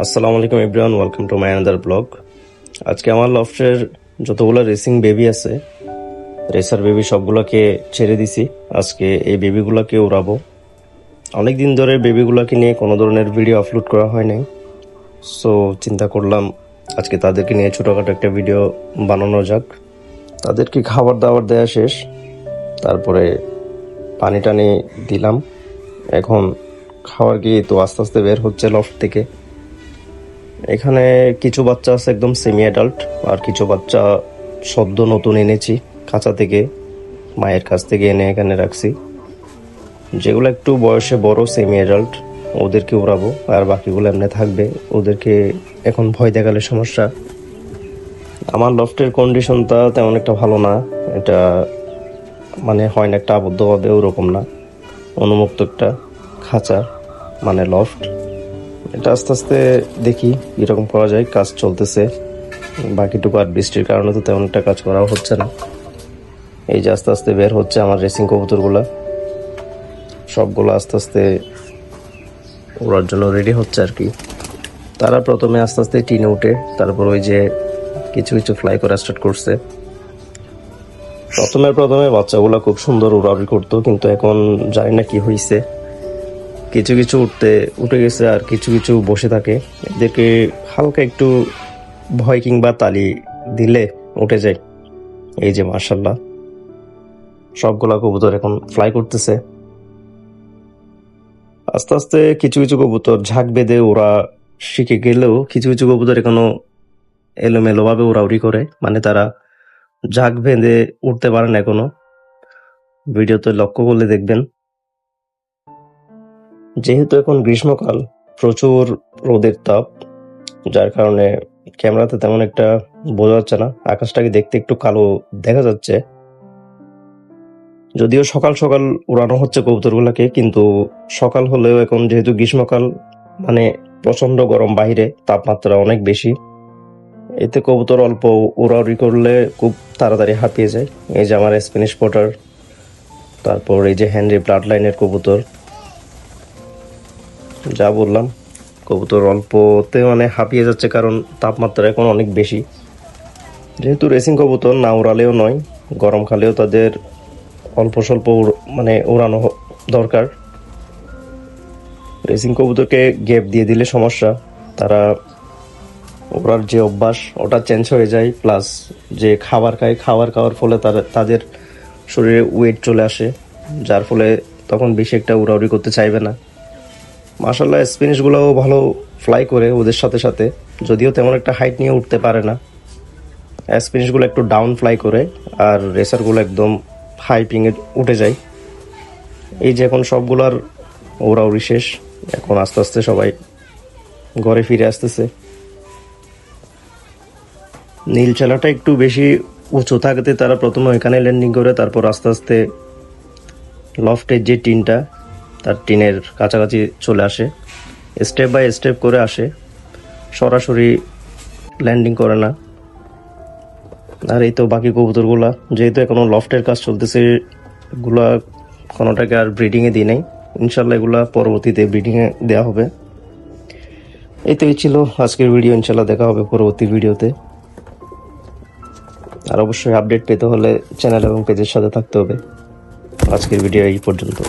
আসসালামু আলাইকুম everyone, welcome to my another blog. আজকে আমার লফটের যতগুলো রেসিং বেবি আছে, রেসার বেবি সবগুলোকে ছেড়ে দিছি। আজকে এই বেবিগুলোকে উড়াবো। অনেক দিন ধরে বেবিগুলোকে নিয়ে কোনো ধরনের ভিডিও আপলোড করা হয় নাই, সো চিন্তা করলাম আজকে তাদেরকে নিয়ে ছোটোখাটো একটা ভিডিও বানানো যাক। তাদেরকে খাবার দাবার দেওয়া শেষ, তারপরে পানি টানি দিলাম। এখন খাবার গিয়ে তো আস্তে আস্তে বের হচ্ছে লফট থেকে। এখানে কিছু বাচ্চা আছে একদম সেমি অ্যাডাল্ট, আর কিছু বাচ্চা সদ্য নতুন এনেছি খাঁচা থেকে, মায়ের কাছ থেকে এনে এখানে রাখছি। যেগুলো একটু বয়সে বড় সেমি অ্যাডাল্ট ওদেরকে উড়াবো, আর বাকিগুলো এমনি থাকবে। ওদেরকে এখন ভয় দেখালে সমস্যা। আমার লফটের কন্ডিশনটা তেমন একটা ভালো না, এটা মানে হয় না একটা আবদ্ধভাবে, ওরকম না, উন্মুক্ত একটা খাঁচা মানে লফট। এটা আস্তে আস্তে দেখি কীরকম করা যায়, কাজ চলতেছে বাকিটুকু। আর বৃষ্টির কারণে তো তেমন একটা কাজ করাও হচ্ছে না। এই যে আস্তে আস্তে বের হচ্ছে আমার রেসিং কবুতরগুলা, সবগুলো আস্তে আস্তে ওড়ার জন্য রেডি হচ্ছে আর কি। তারা প্রথমে আস্তে আস্তে টিনে উঠে, তারপর ওই যে কিছু কিছু ফ্লাই করা স্টার্ট করছে। প্রথমে বাচ্চাগুলা খুব সুন্দর উড়াউড়ি করতো, কিন্তু এখন জানি না কি হয়েছে, কিছু কিছু উঠে গেছে আর কিছু কিছু বসে থাকে। এদেরকে হালকা একটু ভয় কিংবা তালি দিলে উঠে যায়। এই যে মার্শাল্লাহ, সবগুলা কবুতর এখন ফ্লাই করতেছে। আস্তে আস্তে কিছু কিছু কবুতর ঝাঁক বেঁধে ওরা শিখে গেলেও কিছু কিছু কবুতর এখনো এলোমেলো ভাবে উড়াউড়ি করে, মানে তারা ঝাঁক বেঁধে উঠতে পারে না এখনো। ভিডিওতে লক্ষ্য করলে দেখবেন। যেহেতু এখন গ্রীষ্মকাল, প্রচুর রোদের তাপ, যার কারণে ক্যামেরাতে তেমন একটা বোঝা যাচ্ছে না। আকাশটাকে দেখতে একটু কালো দেখা যাচ্ছে, যদিও সকাল সকাল উড়ানো হচ্ছে কবুতরগুলোকে, কিন্তু সকাল হলেও এখন যেহেতু গ্রীষ্মকাল, মানে প্রচন্ড গরম, বাইরে তাপমাত্রা অনেক বেশি, এতে কবুতর অল্প উড়াউড়ি করলে খুব তাড়াতাড়ি হাঁপিয়ে যায়। এই যে আমার স্প্যানিশ পটার, তারপর এই যে হেনরি ব্লাড লাইনের কবুতর, যা বললাম কবুতর অল্পতে মানে হাঁপিয়ে যাচ্ছে, কারণ তাপমাত্রা এখন অনেক বেশি। যেহেতু রেসিং কবুতর, না উড়ালেও নয়, গরমকালেও তাদের অল্প স্বল্প মানে উড়ানো দরকার। রেসিং কবুতরকে গ্যাপ দিয়ে দিলে সমস্যা, তারা ওড়ার যে অভ্যাস ওটা চেঞ্জ হয়ে যায়, প্লাস যে খাবার খায়, খাবার খাওয়ার ফলে তাদের শরীরে ওয়েট চলে আসে, যার ফলে তখন বেশি একটা উড়াউড়ি করতে চাইবে না। মাশাআল্লাহ স্প্যানিশগুলোও ভালো ফ্লাই করে ওদের সাথে সাথে, যদিও তেমন একটা হাইট নিয়ে উঠতে পারে না। স্প্যানিশগুলো একটু ডাউন ফ্লাই করে, আর রেসারগুলো একদম হাই পিংয়ে উঠে যায়। এই যে এখন সবগুলার ওড়াউড়ি শেষ, এখন আস্তে আস্তে সবাই ঘরে ফিরে আসতেছে। নীল চালাটা একটু বেশি উঁচু থাকতে তারা প্রথমে ওইখানে ল্যান্ডিং করে, তারপর আস্তে আস্তে লফটের যে টিনটা, তার টিনের কাছাকাছি চলে আসে, স্টেপ বাই স্টেপ করে আসে, সরাসরি ল্যান্ডিং করে না। আর এই তো বাকি কবুতরগুলা, যেহেতু এখনো লফটের কাজ চলতেছে, এগুলা কোনোটাকে আর ব্রিডিংয়ে দিই নাই। ইনশাল্লাহ এগুলা পরবর্তীতে ব্রিডিংয়ে দেওয়া হবে। এই তো এই ছিল আজকের ভিডিও। ইনশাল্লাহ দেখা হবে পরবর্তী ভিডিওতে। আর অবশ্যই আপডেট পেতে হলে চ্যানেল এবং পেজের সাথে থাকতে হবে। আজকের ভিডিও এই পর্যন্ত।